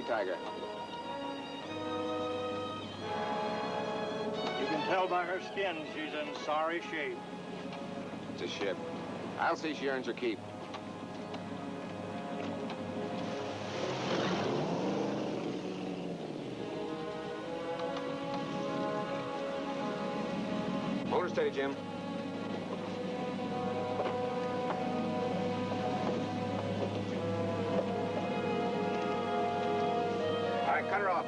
Tiger? You can tell by her skin she's in sorry shape. It's a ship. I'll see she earns her keep. Motor steady, Jim. All right, cut her off.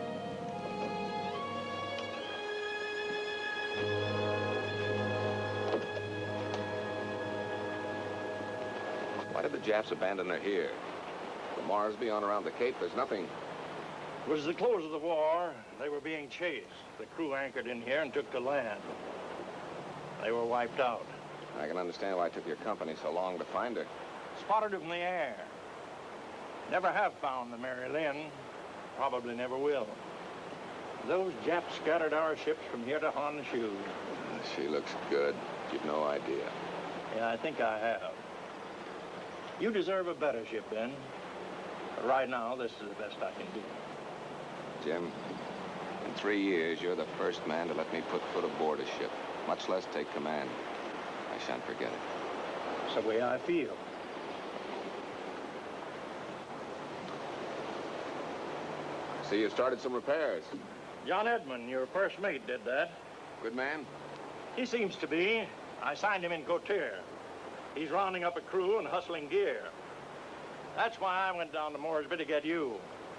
Why did the Japs abandon her here? The Moresby on around the Cape, there's nothing. It was the close of the war. They were being chased. The crew anchored in here and took to land. They were wiped out. I can understand why it took your company so long to find her. Spotted her from the air. Never have found the Mary Lynn. Probably never will. Those Japs scattered our ships from here to Honshu. She looks good. You've no idea. Yeah, I think I have. You deserve a better ship, Ben. But right now, this is the best I can do. Jim, in 3 years, you're the first man to let me put foot aboard a ship, much less take command. I shan't forget it. It's the way I feel. See, you started some repairs. John Edmund, your first mate, did that. Good man? He seems to be. I signed him in Cotier. He's rounding up a crew and hustling gear. That's why I went down to Moresby to get you.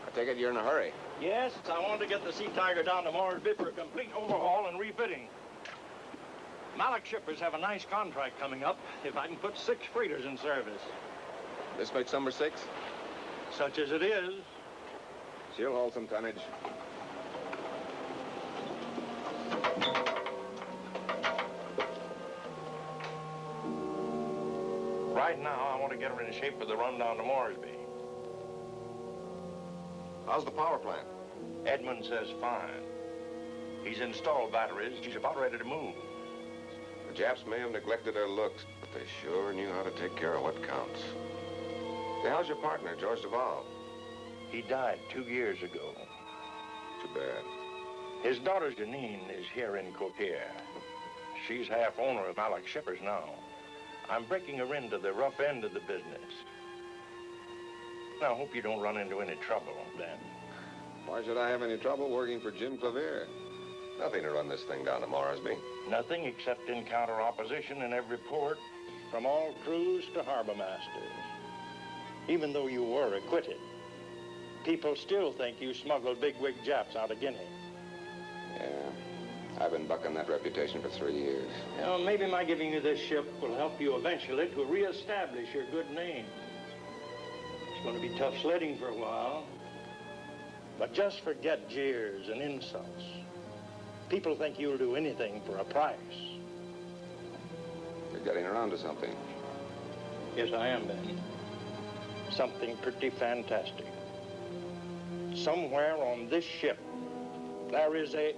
I take it you're in a hurry. Yes, I wanted to get the Sea Tiger down to Moresby for a complete overhaul and refitting. Malik shippers have a nice contract coming up if I can put 6 freighters in service. This makes number 6? Such as it is. She'll hold some tonnage. Right now, I want to get her in shape for the run down to Moresby. How's the power plant? Edmund says fine. He's installed batteries. She's about ready to move. The Japs may have neglected their looks, but they sure knew how to take care of what counts. Say, how's your partner, George Duval? He died 2 years ago. Too bad. His daughter, Janine, is here in Cotier. She's half owner of Malik Shippers now. I'm breaking her into the rough end of the business. Now, I hope you don't run into any trouble, Ben. Why should I have any trouble working for Jim Clavier? Nothing to run this thing down to Moresby. Nothing except encounter opposition in every port, from all crews to harbor masters. Even though you were acquitted, people still think you smuggled bigwig Japs out of Guinea. Yeah, I've been bucking that reputation for 3 years. Well, maybe my giving you this ship will help you eventually to reestablish your good name. It's going to be tough sledding for a while, but just forget jeers and insults. People think you'll do anything for a price. You're getting around to something. Yes, I am, Ben. Something pretty fantastic. Somewhere on this ship, there is a...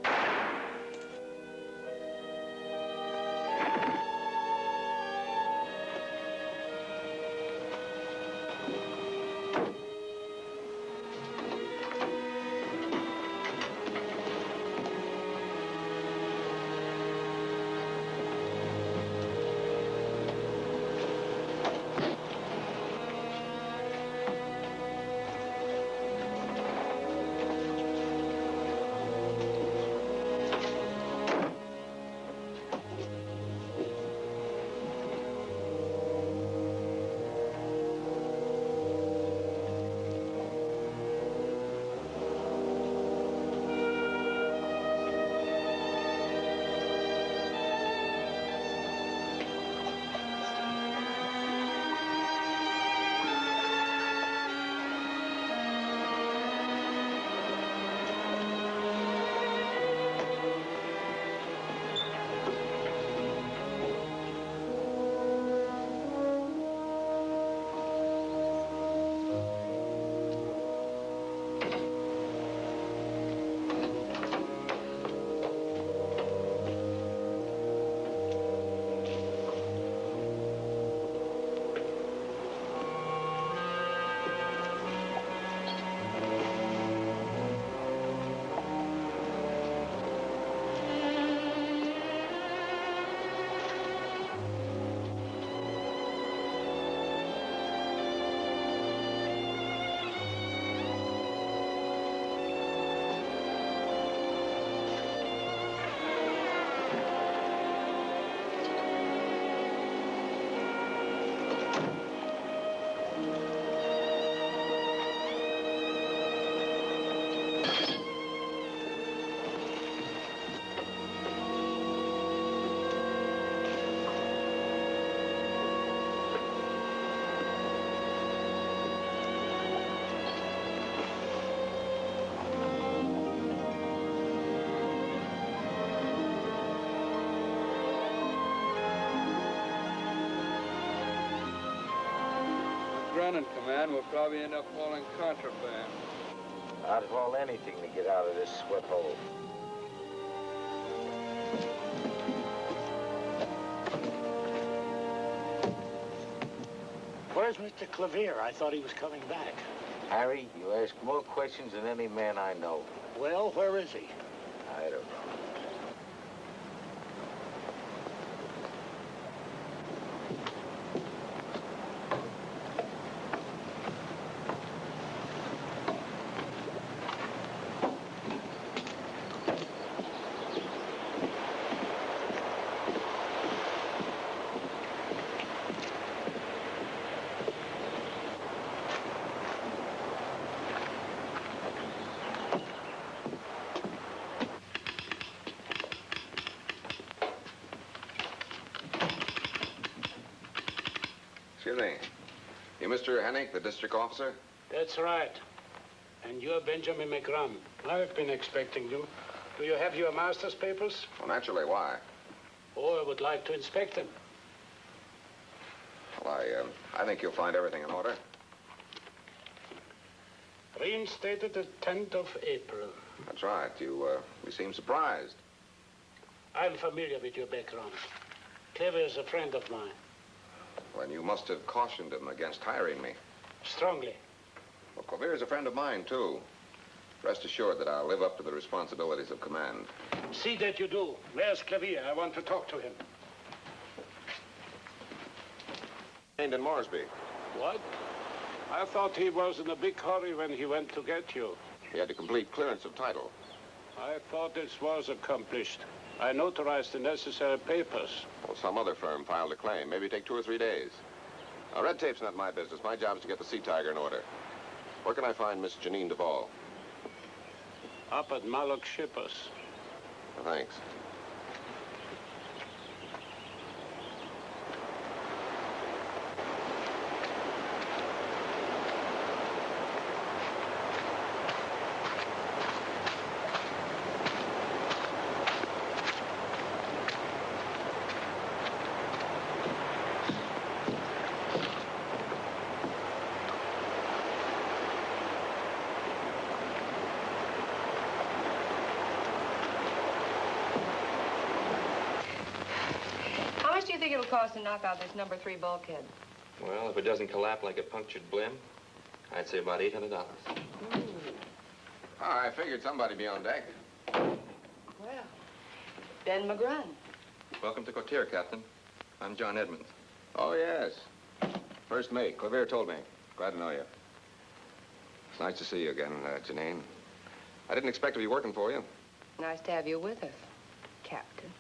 in command, we'll probably end up hauling contraband. I'd haul anything to get out of this sweat hole. Where's Mr. Clavier? I thought he was coming back. Harry, you ask more questions than any man I know. Well, where is he? I don't know. Excuse me. You Mr. Hennick, the district officer? That's right. And you're Benjamin McGrum. I've been expecting you. Do you have your master's papers? Well, naturally, why? Oh, I would like to inspect them. Well, I think you'll find everything in order. Reinstated the 10th of April. That's right. You seem surprised. I'm familiar with your background. Clever is a friend of mine. Well, you must have cautioned him against hiring me. Strongly. Well, Clavier is a friend of mine, too. Rest assured that I'll live up to the responsibilities of command. See that you do. Where's Clavier? I want to talk to him. Detained in Moresby. What? I thought he was in a big hurry when he went to get you. He had to complete clearance of title. I thought this was accomplished. I notarized the necessary papers. Well, some other firm filed a claim. Maybe take 2 or 3 days. Now, red tape's not my business. My job is to get the Sea Tiger in order. Where can I find Miss Janine Duvall? Up at Mallock Shippers. Thanks. How much do you think it'll cost to knock out this number 3 bulkhead? Well, if it doesn't collapse like a punctured blim, I'd say about $800. Oh, I figured somebody'd be on deck. Well, Ben McGrun. Welcome to Cotier, Captain. I'm John Edmonds. Oh, yes. First mate. Clavier told me. Glad to know you. It's nice to see you again, Janine. I didn't expect to be working for you. Nice to have you with us, Captain.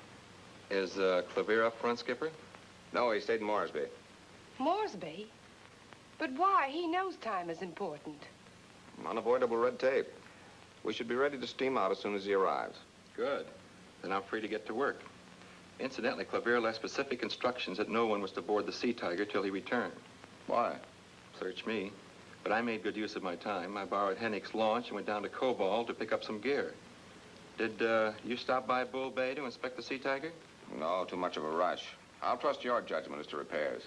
Is Clavier up front, Skipper? No, he stayed in Moresby. Moresby? But why? He knows time is important. Unavoidable red tape. We should be ready to steam out as soon as he arrives. Good. Then I'm free to get to work. Incidentally, Clavier left specific instructions that no one was to board the Sea Tiger till he returned. Why? Search me. But I made good use of my time. I borrowed Hennick's launch and went down to Cobalt to pick up some gear. Did you stop by Bull Bay to inspect the Sea Tiger? No, too much of a rush. I'll trust your judgment as to repairs.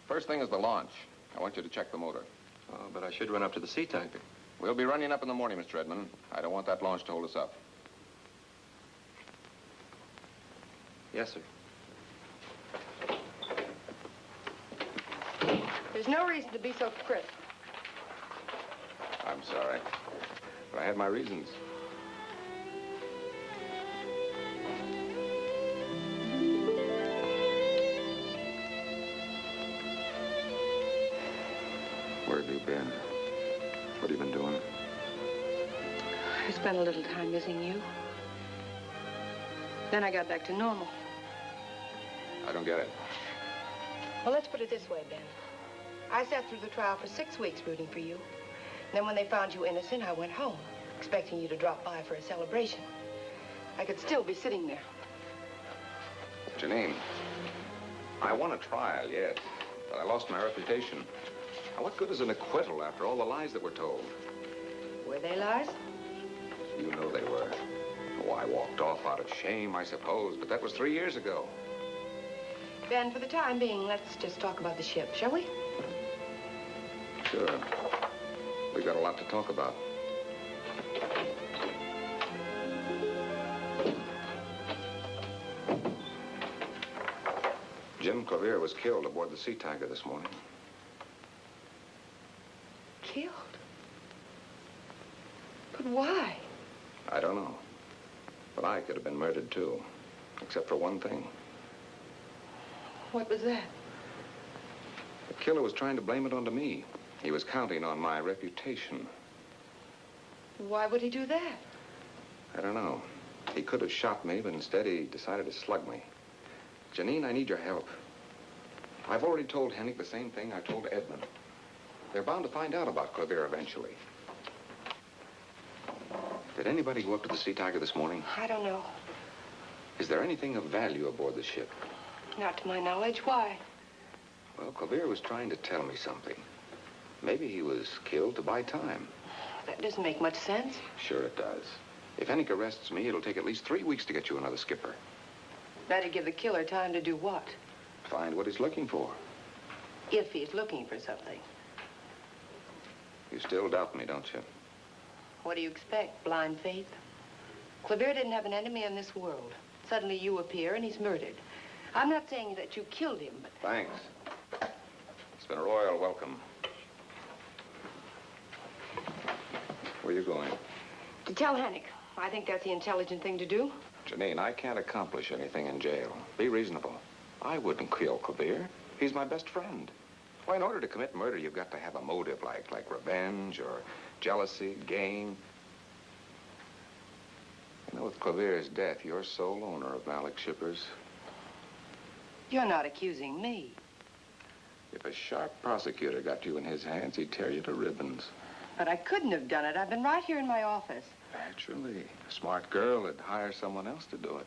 First thing is the launch. I want you to check the motor. Oh, but I should run up to the Sea Tiger. We'll be running up in the morning, Mr. Edmond. I don't want that launch to hold us up. Yes, sir. There's no reason to be so crisp. I'm sorry. But I had my reasons. Where have you been? What have you been doing? I spent a little time missing you. Then I got back to normal. I don't get it. Well, let's put it this way, Ben. I sat through the trial for 6 weeks rooting for you. Then when they found you innocent, I went home, expecting you to drop by for a celebration. I could still be sitting there. Janine, I won a trial, yes, but I lost my reputation. Now, what good is an acquittal after all the lies that were told? Were they lies? You know they were. Oh, I walked off out of shame, I suppose, but that was 3 years ago. Ben, for the time being, let's just talk about the ship, shall we? Sure. We've got a lot to talk about. Jim Clavier was killed aboard the Sea Tiger this morning. Killed? But why? I don't know. But I could have been murdered, too. Except for one thing. What was that? The killer was trying to blame it onto me. He was counting on my reputation. Why would he do that? I don't know. He could have shot me, but instead he decided to slug me. Janine, I need your help. I've already told Hennick the same thing I told Edmund. They're bound to find out about Clavier eventually. Did anybody go up to the Sea Tiger this morning? I don't know. Is there anything of value aboard the ship? Not to my knowledge. Why? Well, Clavier was trying to tell me something. Maybe he was killed to buy time. That doesn't make much sense. Sure it does. If Hennick arrests me, it'll take at least 3 weeks to get you another skipper. That'd give the killer time to do what? Find what he's looking for. If he's looking for something. You still doubt me, don't you? What do you expect? Blind faith? Clavier didn't have an enemy in this world. Suddenly you appear and he's murdered. I'm not saying that you killed him, but... Thanks. It's been a royal welcome. Where are you going? To tell Hennick. I think that's the intelligent thing to do. Janine, I can't accomplish anything in jail. Be reasonable. I wouldn't kill Clavier. He's my best friend. Why, in order to commit murder, you've got to have a motive like revenge or jealousy, gain. You know, with Clavier's death, you're sole owner of Malik Shippers. You're not accusing me. If a sharp prosecutor got you in his hands, he'd tear you to ribbons. But I couldn't have done it. I've been right here in my office. Naturally. A smart girl would hire someone else to do it.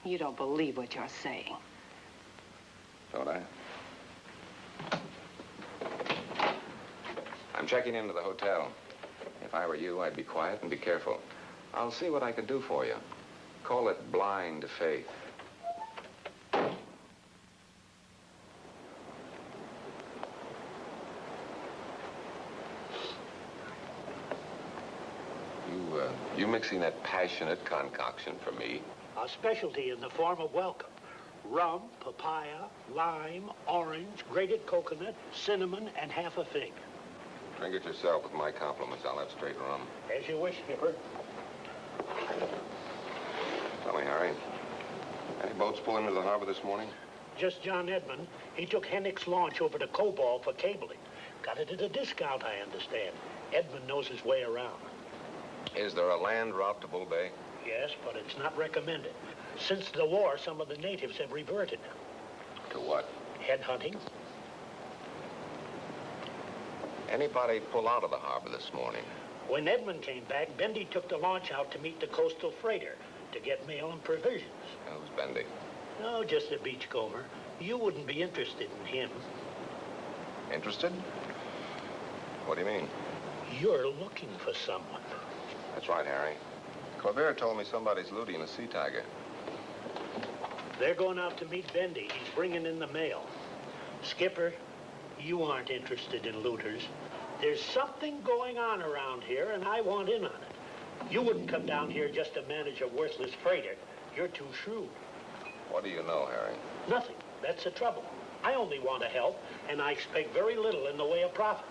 You don't believe what you're saying. Don't I? I'm checking into the hotel. If I were you, I'd be quiet and be careful. I'll see what I can do for you. Call it blind faith. You mixing that passionate concoction for me? A specialty in the form of welcome. Rum, papaya, lime, orange, grated coconut, cinnamon, and half a fig. Drink it yourself with my compliments. I'll have straight rum. As you wish, Skipper. Tell me, Harry, any boats pulling into the harbor this morning? Just John Edmund. He took Hennick's launch over to Cobalt for cabling. Got it at a discount, I understand. Edmund knows his way around. Is there a land route to Bull Bay? Yes, but it's not recommended. Since the war, some of the natives have reverted. To what? Headhunting. Anybody pull out of the harbor this morning? When Edmund came back, Bendy took the launch out to meet the coastal freighter to get mail and provisions. Who's Bendy? No, just a beachcomber. You wouldn't be interested in him. Interested? What do you mean? You're looking for someone. That's right, Harry. Clavier told me somebody's looting a Sea Tiger. They're going out to meet Bendy. He's bringing in the mail. Skipper, you aren't interested in looters. There's something going on around here, and I want in on it. You wouldn't come down here just to manage a worthless freighter. You're too shrewd. What do you know, Harry? Nothing. That's the trouble. I only want to help, and I expect very little in the way of profit.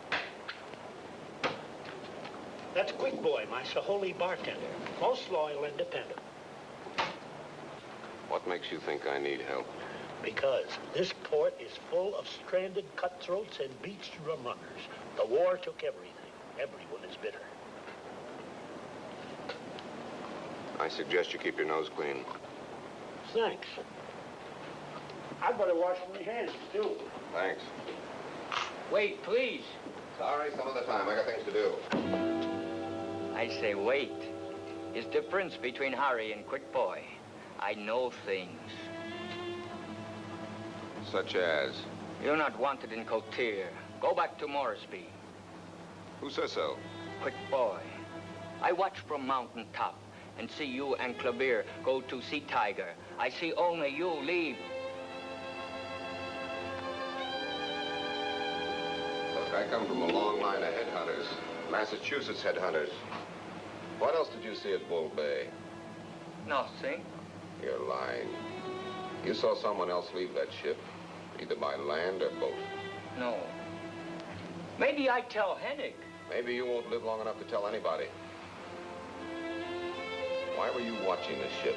That's Quick Boy, my Saholi bartender. Most loyal and dependable. What makes you think I need help? Because this port is full of stranded cutthroats and beached rum runners. The war took everything. Everyone is bitter. I suggest you keep your nose clean. Thanks. I'd better wash my hands, too. Thanks. Wait, please. Sorry, some other time. I got things to do. I say wait. It's the difference between Harry and Quick Boy. I know things. Such as? You're not wanted in Cotier. Go back to Moresby. Who says so? Quick Boy. I watch from mountain top and see you and Clavier go to Sea Tiger. I see only you leave. I come from a long line of headhunters. Massachusetts headhunters. What else did you see at Bull Bay? Nothing. You're lying. You saw someone else leave that ship, either by land or boat. No. Maybe I tell Hennick. Maybe you won't live long enough to tell anybody. Why were you watching the ship?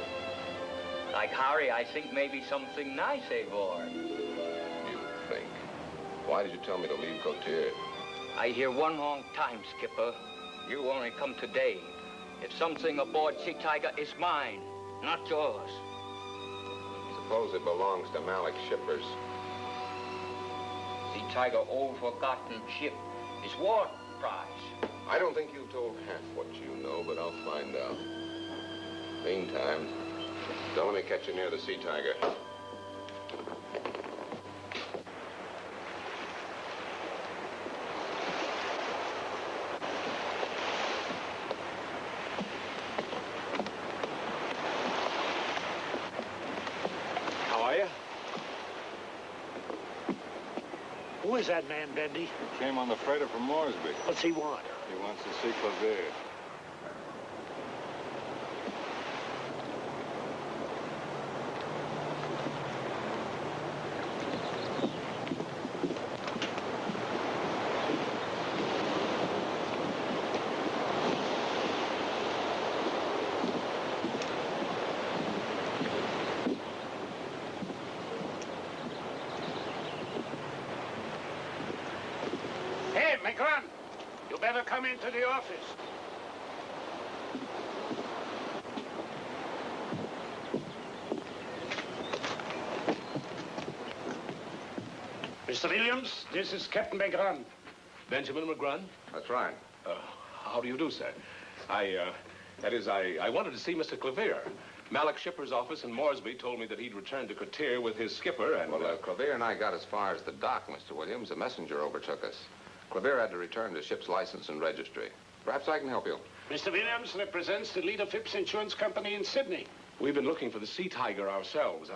Like Harry, I think maybe something nice aboard. You think? Why did you tell me to leave Cotier? I hear one long time, Skipper. You only come today. If something aboard Sea Tiger, it's mine, not yours. Suppose it belongs to Malik shippers. Sea Tiger, old forgotten ship, is war prize. I don't think you've told half what you know, but I'll find out. Meantime, don't let me catch you near the Sea Tiger. How are you? Who is that man, Bendy? Came on the freighter from Moresby. What's he want? He wants to see Clavier. Hey, McGrun, you better come into the office. Mr. Williams, this is Captain McGrun. Benjamin McGrun? That's right. How do you do, sir? I wanted to see Mr. Clavier. Malik Shipper's office in Moresby told me that he'd returned to Cotier with his skipper and... Well, Clavier and I got as far as the dock, Mr. Williams. A messenger overtook us. Clavier had to return the ship's license and registry. Perhaps I can help you. Mr. Williams represents the lead of Phipps Insurance Company in Sydney. We've been looking for the Sea Tiger ourselves.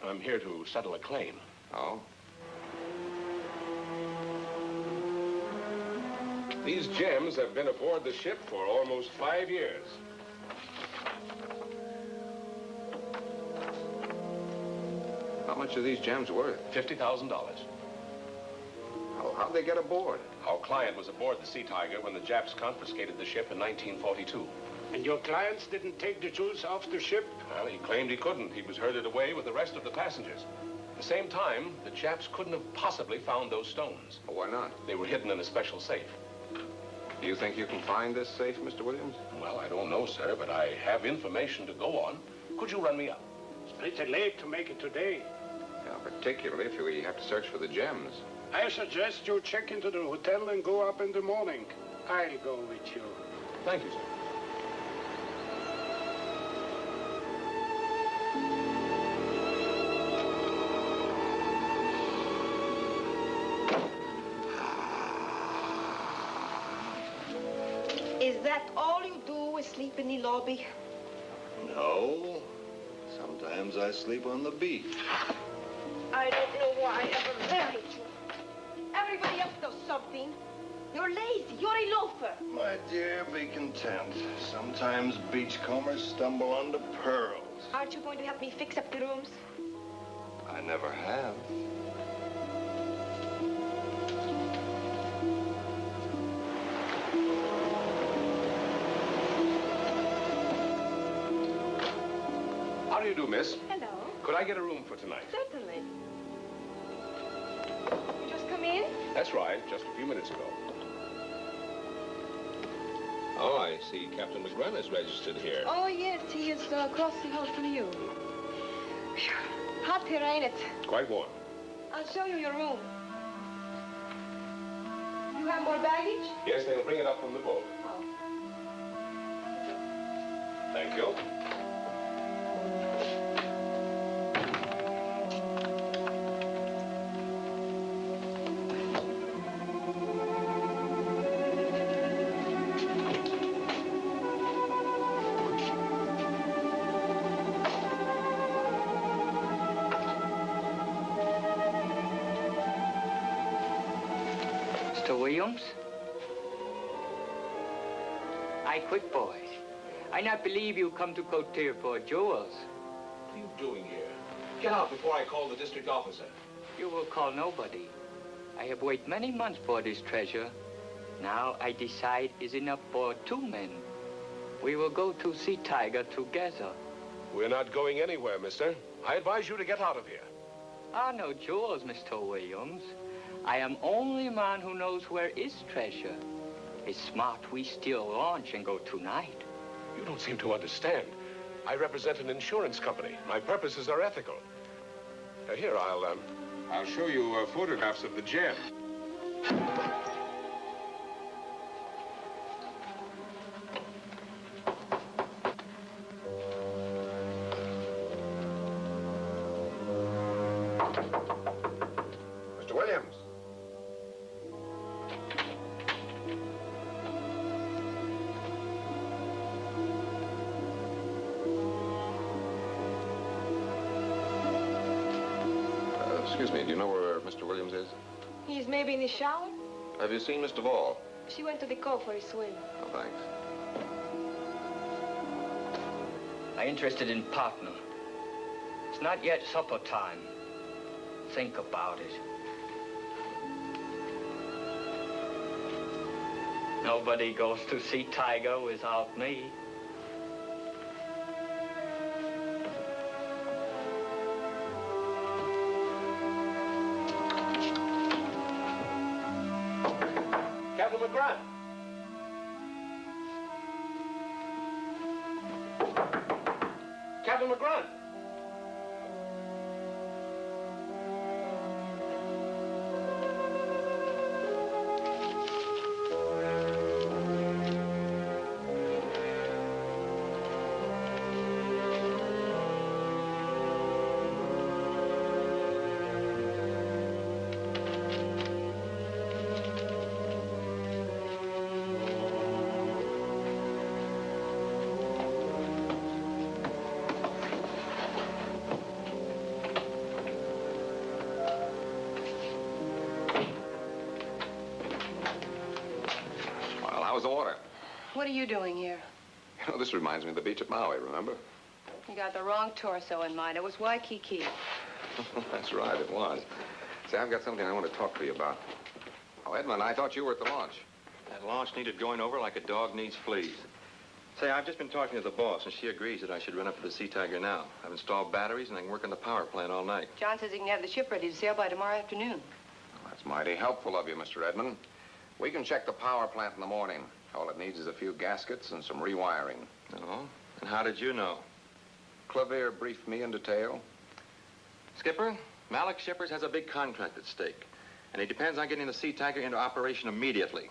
I'm here to settle a claim. Oh? These gems have been aboard the ship for almost 5 years. How much are these gems worth? $50,000. How'd they get aboard? Our client was aboard the Sea Tiger when the Japs confiscated the ship in 1942. And your clients didn't take the jewels off the ship? Well, he claimed he couldn't. He was herded away with the rest of the passengers. At the same time, the Japs couldn't have possibly found those stones. Oh, why not? They were hidden in a special safe. Do you think you can find this safe, Mr. Williams? Well, I don't know, sir, but I have information to go on. Could you run me up? It's pretty late to make it today. Yeah, particularly if we have to search for the gems. I suggest you check into the hotel and go up in the morning. I'll go with you. Thank you, sir. Is that all you do, is sleep in the lobby? No. Sometimes I sleep on the beach. I don't know why I ever married you. Everybody else does something. You're lazy. You're a loafer. My dear, be content. Sometimes beachcombers stumble onto pearls. Aren't you going to help me fix up the rooms? I never have. How do you do, miss? Hello. Could I get a room for tonight? Certainly. You just come in? That's right, just a few minutes ago. Oh, I see Captain McGrun is registered here. Oh, yes. He is across the hall from you. Phew. Hot here, ain't it? Quite warm. I'll show you your room. You have more baggage? Yes, they'll bring it up from the boat. Oh. Thank you. Williams? I quit, boys. I not believe you come to Cotier for jewels. What are you doing here? Get out before I call the district officer. You will call nobody. I have waited many months for this treasure. Now I decide is enough for 2 men. We will go to see Tiger together. We're not going anywhere, mister. I advise you to get out of here. Ah, no jewels, Mr. Williams. I am only man who knows where is treasure. It's smart we steal launch and go tonight. You don't seem to understand. I represent an insurance company. My purposes are ethical. Here, I'll show you photographs of the gem. Mr. Williams. Excuse me, do you know where Mr. Williams is? He's maybe in the shower. Have you seen Mr. Ball? She went to the cove for a swim. Oh, thanks. I'm interested in partner. It's not yet supper time. Think about it. Nobody goes to see Tiger without me. Captain McGrath. Captain McGrath. How's the water? What are you doing here? You know, this reminds me of the beach at Maui, remember? You got the wrong torso in mind. It was Waikiki. That's right, it was. See, I've got something I want to talk to you about. Oh, Edmund, I thought you were at the launch. That launch needed going over like a dog needs fleas. Say, I've just been talking to the boss, and she agrees that I should run up to the Sea Tiger now. I've installed batteries, and I can work on the power plant all night. John says he can have the ship ready to sail by tomorrow afternoon. Well, that's mighty helpful of you, Mr. Edmund. We can check the power plant in the morning. All it needs is a few gaskets and some rewiring. Oh? And how did you know? Clavier briefed me in detail. Skipper, Malik Shippers has a big contract at stake, and he depends on getting the Sea Tiger into operation immediately.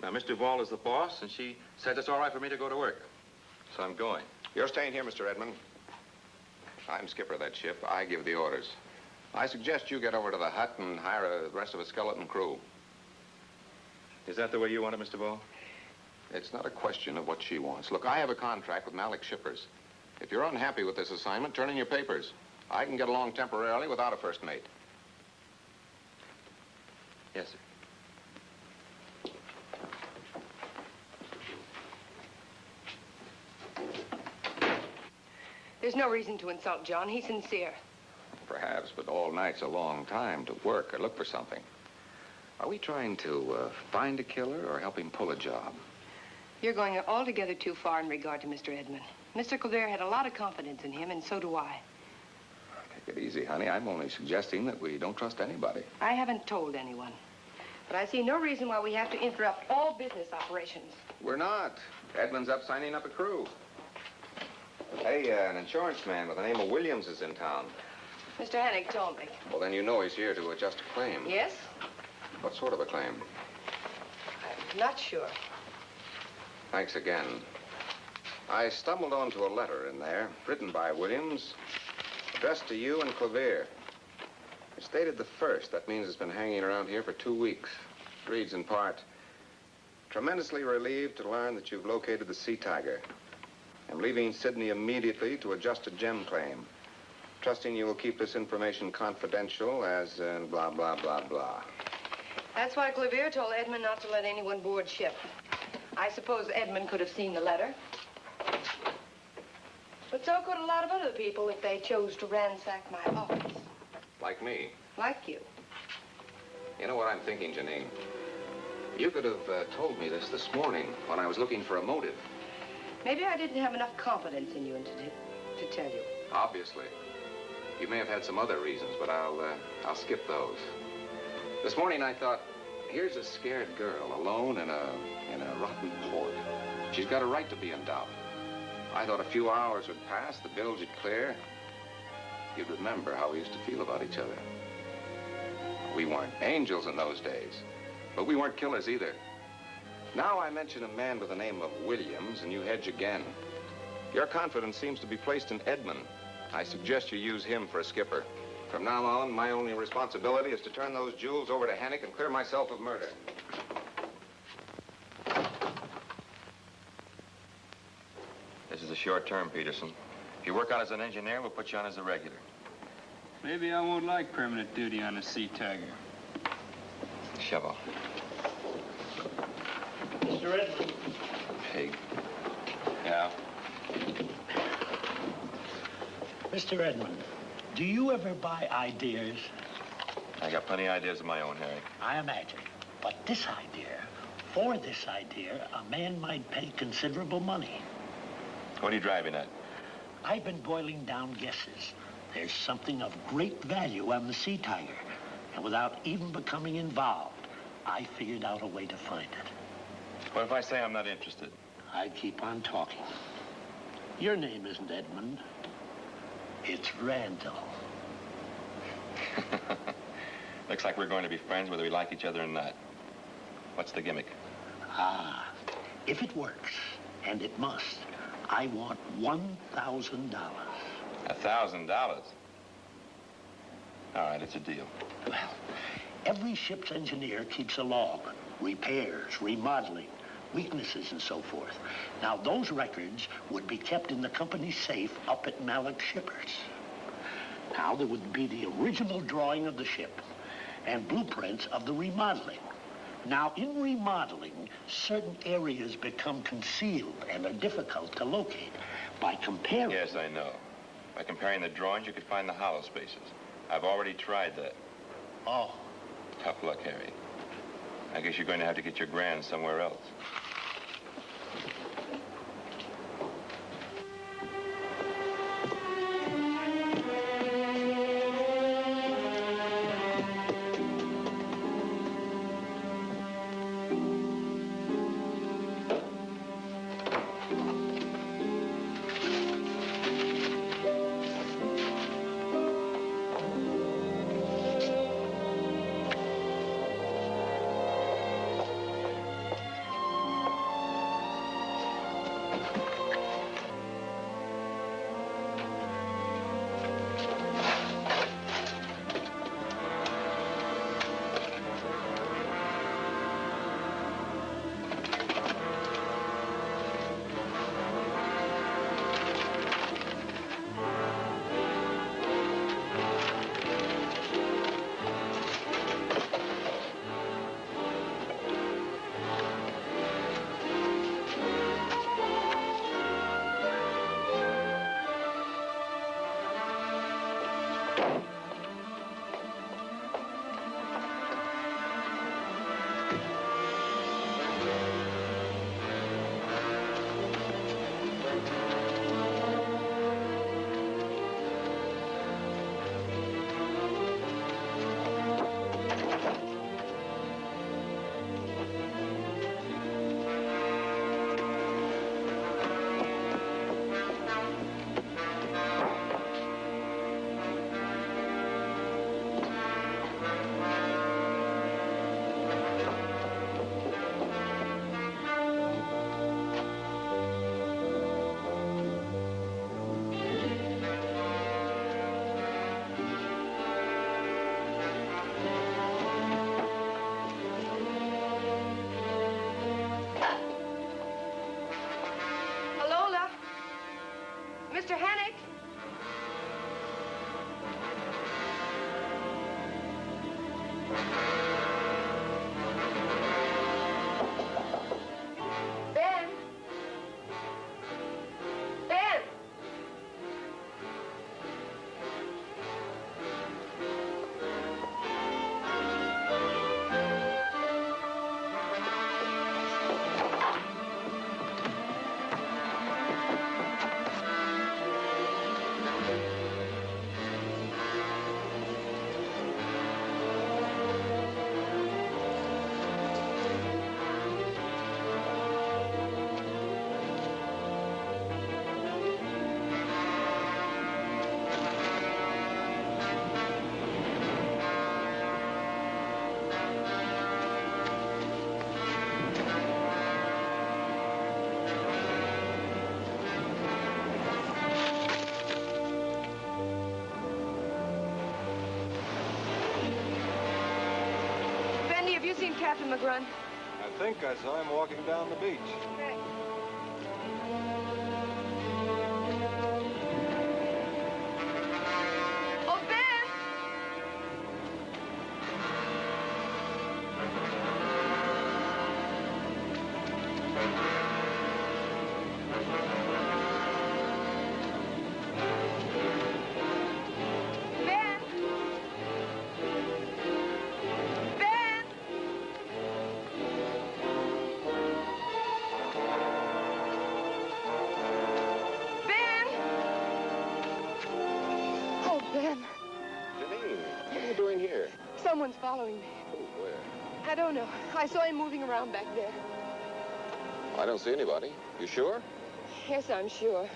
Now, Miss Duval is the boss, and she says it's all right for me to go to work. So I'm going. You're staying here, Mr. Edmund. I'm skipper of that ship. I give the orders. I suggest you get over to the hut and hire the rest of a skeleton crew. Is that the way you want it, Mr. Ball? It's not a question of what she wants. Look, I have a contract with Malik Shippers. If you're unhappy with this assignment, turn in your papers. I can get along temporarily without a first mate. Yes, sir. There's no reason to insult John. He's sincere. Perhaps, but all night's a long time to work or look for something. Are we trying to find a killer or help him pull a job? You're going altogether too far in regard to Mr. Edmund. Mr. Clavier had a lot of confidence in him, and so do I. Take it easy, honey. I'm only suggesting that we don't trust anybody. I haven't told anyone. But I see no reason why we have to interrupt all business operations. We're not. Edmund's up signing up a crew. Hey, an insurance man with the name of Williams is in town. Mr. Hennick told me. Well, then you know he's here to adjust a claim. Yes? What sort of a claim? I'm not sure. Thanks again. I stumbled onto a letter in there, written by Williams, addressed to you and Clavier. It's dated the 1st. That means it's been hanging around here for 2 weeks. It reads in part, tremendously relieved to learn that you've located the Sea Tiger. I'm leaving Sydney immediately to adjust a gem claim. Trusting you will keep this information confidential as blah, blah, blah, blah. That's why Clavier told Edmund not to let anyone board ship. I suppose Edmund could have seen the letter. But so could a lot of other people if they chose to ransack my office. Like me. Like you. You know what I'm thinking, Janine? You could have told me this morning when I was looking for a motive. Maybe I didn't have enough confidence in you to tell you. Obviously. You may have had some other reasons, but I'll skip those. This morning I thought, here's a scared girl alone in a rotten port. She's got a right to be in doubt. I thought a few hours would pass, the bilge would clear. You'd remember how we used to feel about each other. We weren't angels in those days, but we weren't killers either. Now I mention a man with the name of Williams, and you hedge again. Your confidence seems to be placed in Edmund. I suggest you use him for a skipper. From now on, my only responsibility is to turn those jewels over to Hennick and clear myself of murder. This is a short term, Peterson. If you work out as an engineer, we'll put you on as a regular. Maybe I won't like permanent duty on a Sea Tiger. Shovel. Mr. Edmund. Pig. Yeah? Mr. Edmund, do you ever buy ideas? I got plenty of ideas of my own, Harry. I imagine. But this idea, for this idea, a man might pay considerable money. What are you driving at? I've been boiling down guesses. There's something of great value on the Sea Tiger. And without even becoming involved, I figured out a way to find it. What if I say I'm not interested? I'd keep on talking. Your name isn't Edmund. It's Randall. Looks like we're going to be friends whether we like each other or not. What's the gimmick? Ah, if it works, and it must, I want $1,000. $1,000? All right, it's a deal. Well, every ship's engineer keeps a log. Repairs, remodeling, weaknesses, and so forth. Now, those records would be kept in the company's safe up at Malik Shippers. Now, there would be the original drawing of the ship and blueprints of the remodeling. Now, in remodeling, certain areas become concealed and are difficult to locate. By comparing... Yes, I know. By comparing the drawings, you could find the hollow spaces. I've already tried that. Oh. Tough luck, Harry. I guess you're going to have to get your grand somewhere else. Mr. Hennick? Captain McGrun? I think I saw him walking down the beach. Okay. Oh, Ben! Ben! Ben! Ben! Oh, Ben. Janine, what are you doing here? Someone's following me. Oh, where? I don't know. I saw him moving around back there. I don't see anybody. You sure? Yes, I'm sure.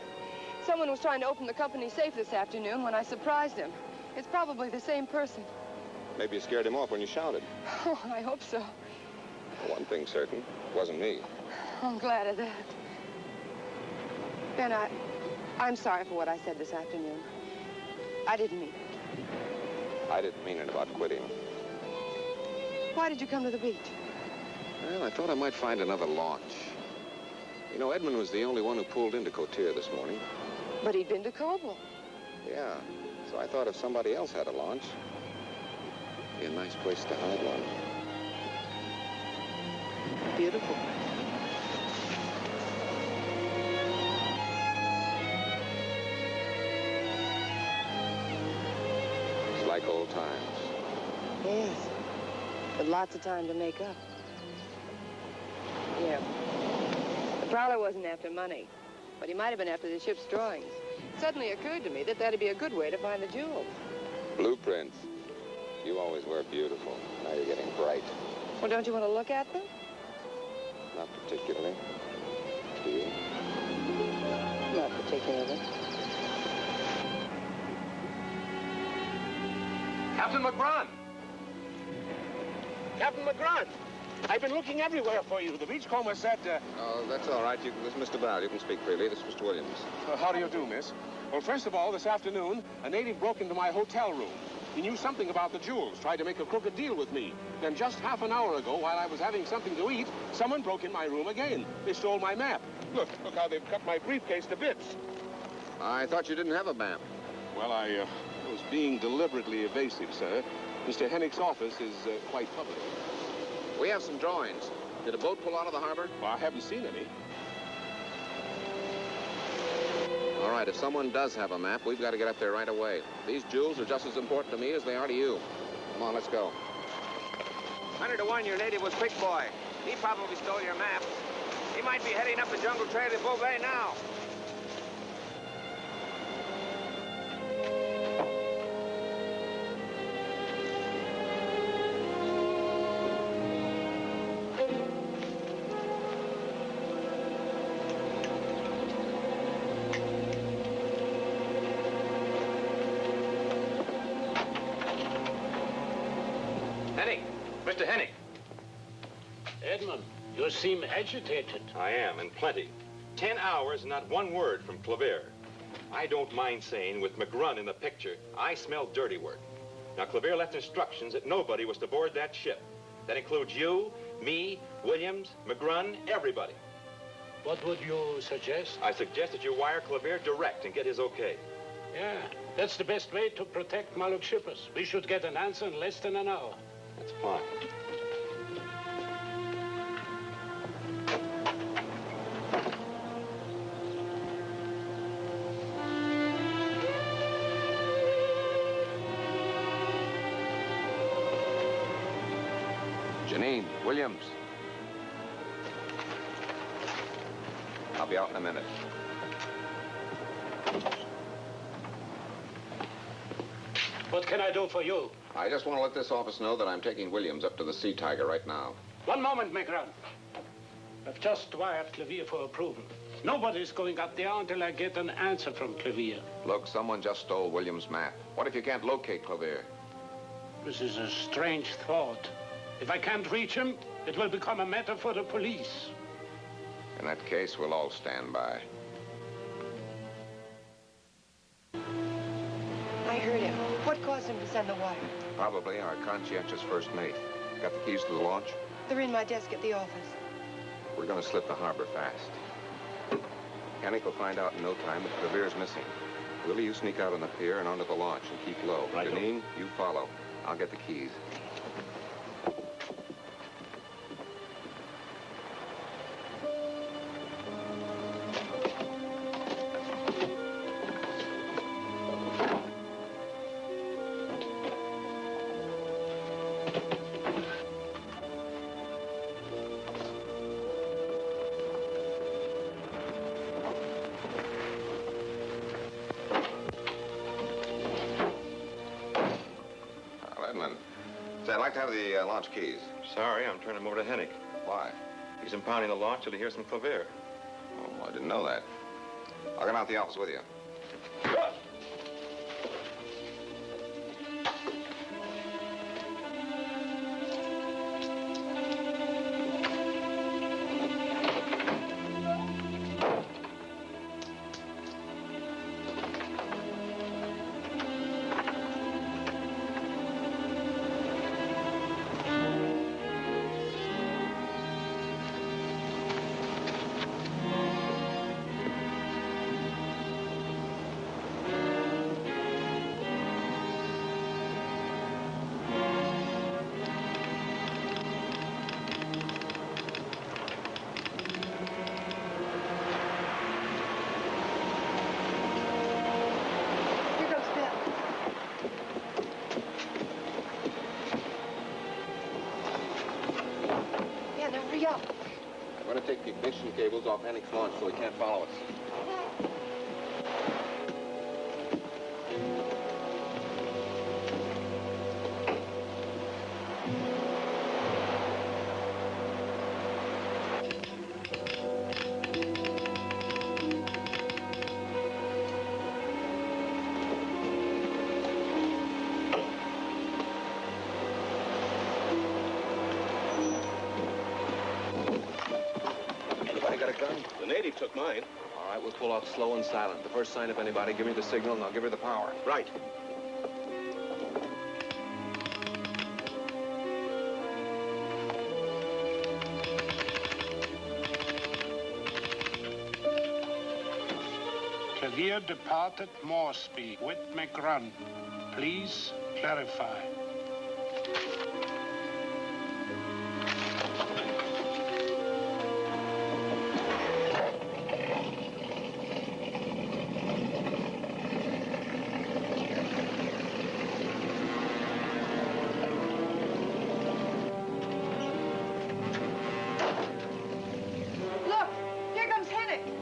Someone was trying to open the company safe this afternoon when I surprised him. It's probably the same person. Maybe you scared him off when you shouted. Oh, I hope so. One thing's certain, it wasn't me. I'm glad of that. Ben, I'm sorry for what I said this afternoon. I didn't mean it. I didn't mean it about quitting. Why did you come to the beach? Well, I thought I might find another launch. You know, Edmund was the only one who pulled into Cotier this morning. But he'd been to Coble. Yeah, so I thought if somebody else had a launch, it'd be a nice place to hide one. Beautiful. It's like old times. Yes. With lots of time to make up. Yeah. The prowler wasn't after money, but he might have been after the ship's drawings. It suddenly occurred to me that that'd be a good way to find the jewels. Blueprints. You always were beautiful. Now you're getting bright. Well, don't you want to look at them? Not particularly. Do you? Not particularly. Captain McGrun! Captain McGrun! I've been looking everywhere for you. The beachcomber said, Oh, that's all right. This is Mr. Bell. You can speak freely. This is Mr. Williams. How do you do, miss? Well, first of all, this afternoon, a native broke into my hotel room. He knew something about the jewels, tried to make a crooked deal with me. Then just half an hour ago, while I was having something to eat, someone broke in my room again. They stole my map. Look how they've cut my briefcase to bits. I thought you didn't have a map. Well, I was being deliberately evasive, sir. Mr. Hennick's office is quite public. We have some drawings. Did a boat pull out of the harbor? Well, I haven't seen any. All right, if someone does have a map, we've got to get up there right away. These jewels are just as important to me as they are to you. Come on, let's go. 100 to 1 your native was Quick Boy. He probably stole your map. He might be heading up the jungle trail to Beauvais now. Mr. Hennick. Edmund, you seem agitated. I am, and plenty. 10 hours, not one word from Clavier. I don't mind saying, with McGrun in the picture, I smell dirty work. Now, Clavier left instructions that nobody was to board that ship. That includes you, me, Williams, McGrun, everybody. What would you suggest? I suggest that you wire Clavier direct and get his okay. Yeah, that's the best way to protect Maluk shippers. We should get an answer in less than an hour. That's fine. Janine, Williams. I'll be out in a minute. What can I do for you? I just want to let this office know that I'm taking Williams up to the Sea Tiger right now. One moment, McGrun. I've just wired Clavier for approval. Nobody's going up there until I get an answer from Clavier. Look, someone just stole Williams' map. What if you can't locate Clavier? This is a strange thought. If I can't reach him, it will become a matter for the police. In that case, we'll all stand by. I heard him. What caused him to send the wire? Probably our conscientious first mate. Got the keys to the launch? They're in my desk at the office. We're going to slip the harbor fast. Hennick will find out in no time that Clavere's missing. Willie, you sneak out on the pier and onto the launch and keep low. Right. Janine, you follow. I'll get the keys. I'd like to have the launch keys. Sorry, I'm turning them over to Hennick. Why? He's impounding the launch till he hears from Claver. Oh, I didn't know that. I'll come out to the office with you. I'm going to take the ignition cables off Hennick's launch so he can't follow us. The native took mine. All right, we'll pull out slow and silent. The first sign of anybody, give me the signal, and I'll give her the power. Right. Clavier departed Moresby with McRun. Please clarify.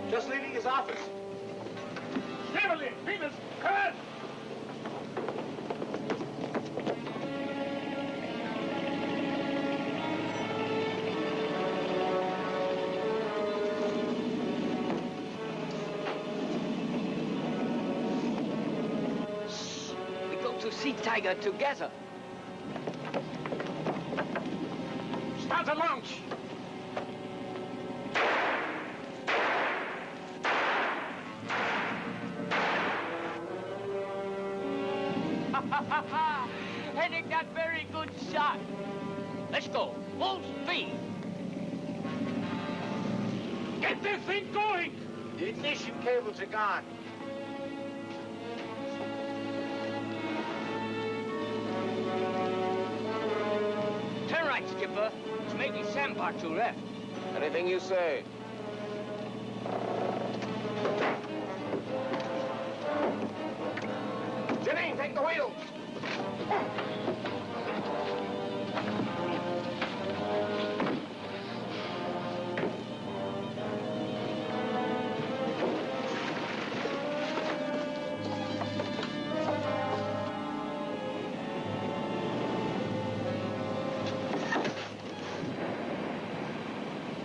Just leaving his office. Beverly, Venus, come in! We go to see Tiger together. Start the launch! Hennick got very good shot. Let's go. Full speed. Get this thing going! The ignition cables are gone. Turn right, Skipper. It's maybe sandbar to left. Anything you say. Janine, take the wheel.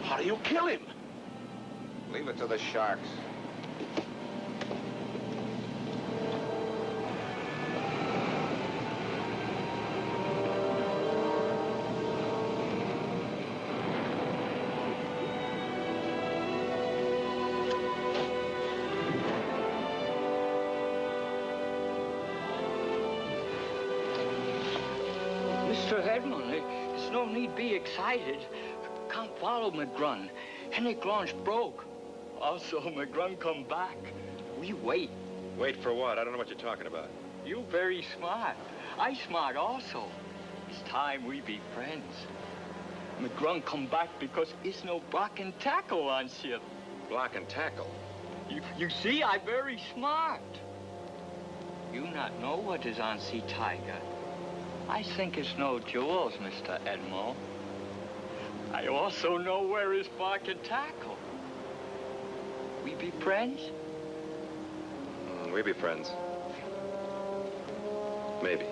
How do you kill him? Leave it to the sharks. Mr. Edmund, it's no need be excited. Come follow McGrun. Hennick launch broke. Also, McGrun come back. We wait. Wait for what? I don't know what you're talking about. You very smart. I smart also. It's time we be friends. McGrun come back because it's no block and tackle on ship. Block and tackle? You see, I very smart. You not know what is on Sea Tiger. I think it's no jewels, Mr. Edmo. I also know where is block and tackle. We be friends? We be friends. Maybe.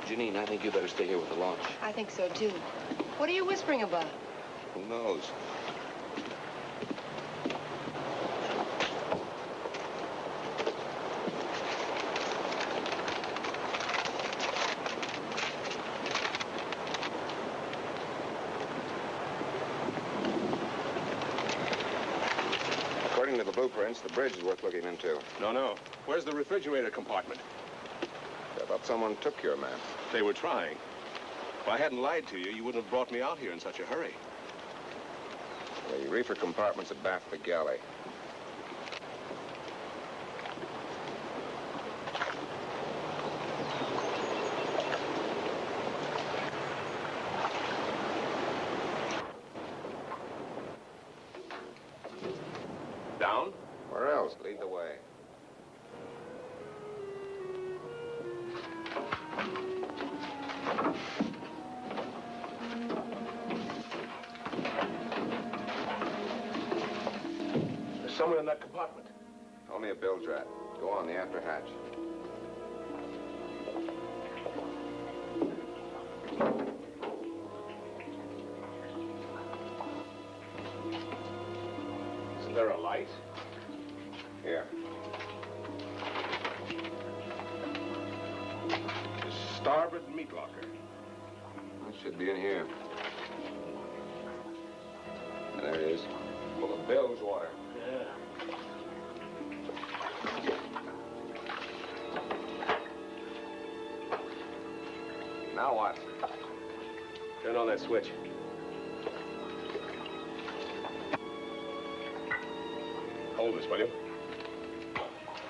Janine, I think you better stay here with the launch. I think so, too. What are you whispering about? Who knows? According to the blueprints, the bridge is worth looking into. No. Where's the refrigerator compartment? I thought someone took your map. They were trying. If I hadn't lied to you, you wouldn't have brought me out here in such a hurry. The reefer compartment's abaft the galley. Down? Where else? Lead the way. There's someone in that compartment. Only a bilge rat. Go on, the after hatch. Isn't there a light? Here. The starboard meat locker. It should be in here. There it is. Full of bilge water. Yeah. Now what? Turn on that switch. Hold this, will you?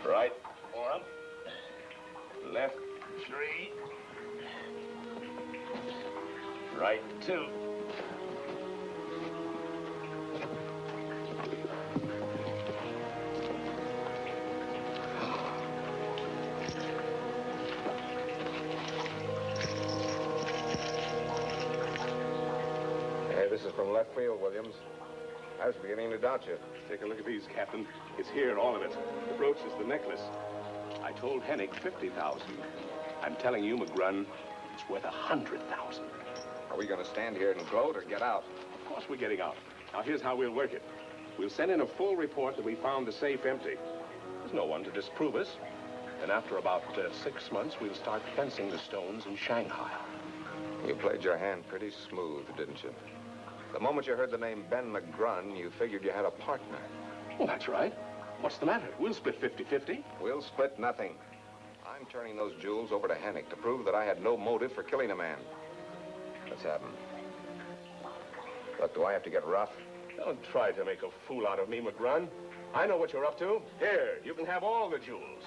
Right, 4 up. Left, 3. Right, 2. Hey, this is from left field, Williams. I was beginning to doubt you. Take a look at these, Captain. It's here, all of it. The brooch is the necklace. I told Hennick 50,000. I'm telling you, McGrun, it's worth 100,000. Are we going to stand here and gloat or get out? Of course we're getting out. Now, here's how we'll work it. We'll send in a full report that we found the safe empty. There's no one to disprove us. And after about 6 months, we'll start fencing the stones in Shanghai. You played your hand pretty smooth, didn't you? The moment you heard the name Ben McGrun, you figured you had a partner. Well, that's right. What's the matter? We'll split 50-50. We'll split nothing. I'm turning those jewels over to Hennick to prove that I had no motive for killing a man. Let's have him. Look, do I have to get rough? Don't try to make a fool out of me, McGrun. I know what you're up to. Here, you can have all the jewels.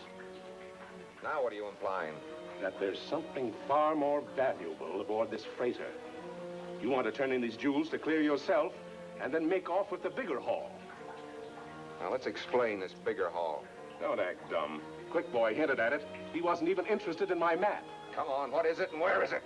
Now what are you implying? That there's something far more valuable aboard this freighter. You want to turn in these jewels to clear yourself and then make off with the bigger haul. Now let's explain this bigger haul. Don't act dumb. Quick Boy hinted at it. He wasn't even interested in my map. Come on, what is it and where is it?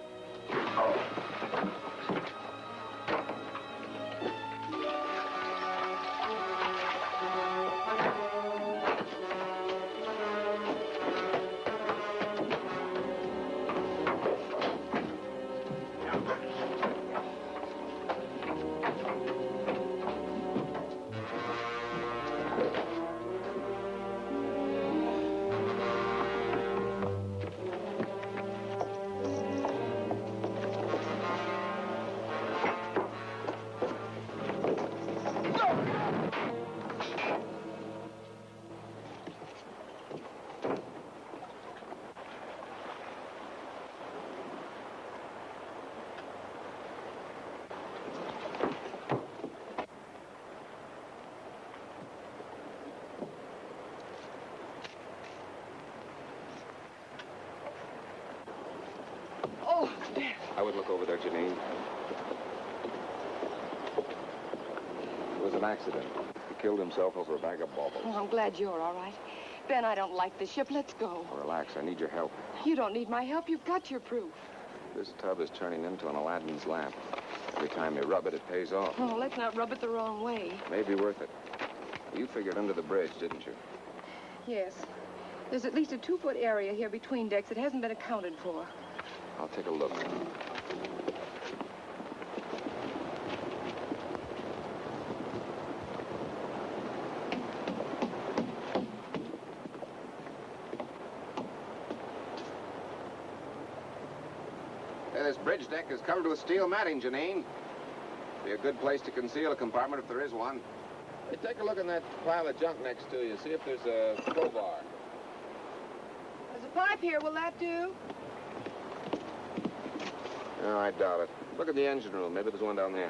would look over there, Janine. It was an accident. He killed himself over a bag of baubles. Oh, I'm glad you're all right. Ben, I don't like the ship. Let's go. Oh, relax. I need your help. You don't need my help. You've got your proof. This tub is turning into an Aladdin's lamp. Every time you rub it, it pays off. Oh, let's not rub it the wrong way. Maybe worth it. You figured under the bridge, didn't you? Yes. There's at least a 2-foot area here between decks that hasn't been accounted for. I'll take a look. This bridge deck is covered with steel matting, Janine. Be a good place to conceal a compartment if there is one. Hey, take a look in that pile of junk next to you. See if there's a crowbar. There's a pipe here. Will that do? No, I doubt it. Look at the engine room. Maybe there's one down there.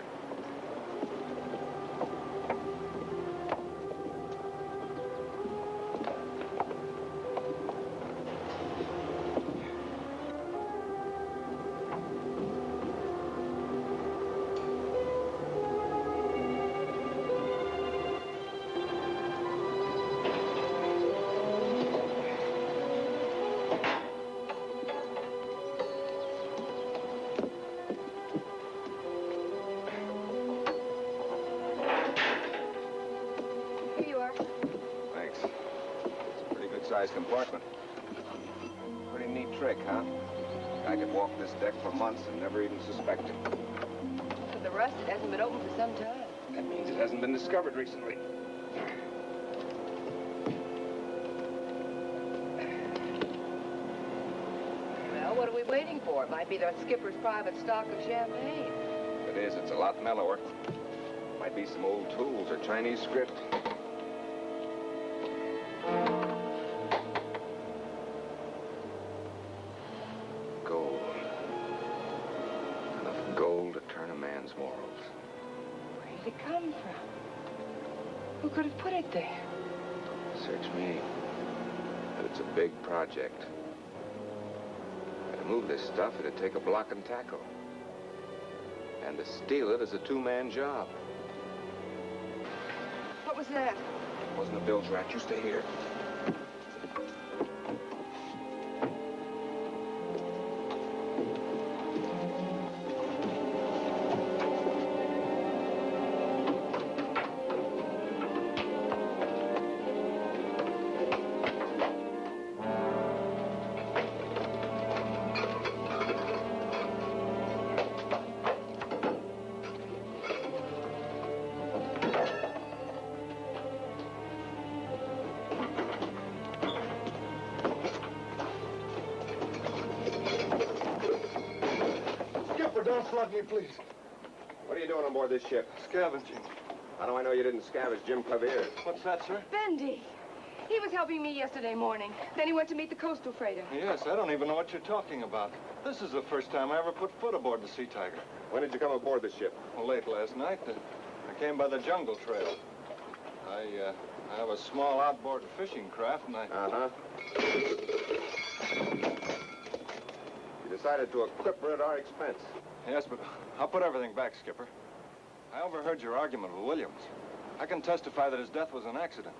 Compartment. Pretty neat trick, huh? I could walk this deck for months and never even suspect it. For the rust, it hasn't been open for some time. That means it hasn't been discovered recently. Well, what are we waiting for? It might be the skipper's private stock of champagne. If it is, it's a lot mellower. Might be some old tools or Chinese script. Morals. Where did it come from? Who could have put it there? Search me. But it's a big project. To move this stuff, it'd take a block and tackle. And to steal it is a 2-man job. What was that? It wasn't a bilge rat. You stay here. Don't flog me, please. What are you doing on board this ship? Scavenging. How do I know you didn't scavenge Jim Clavier's? What's that, sir? Bendy. He was helping me yesterday morning. Then he went to meet the coastal freighter. Yes, I don't even know what you're talking about. This is the first time I ever put foot aboard the Sea Tiger. When did you come aboard this ship? Well, late last night. I came by the jungle trail. I have a small outboard fishing craft, and I... Uh-huh. You decided to equip her at our expense. Yes, but I'll put everything back, Skipper. I overheard your argument with Williams. I can testify that his death was an accident.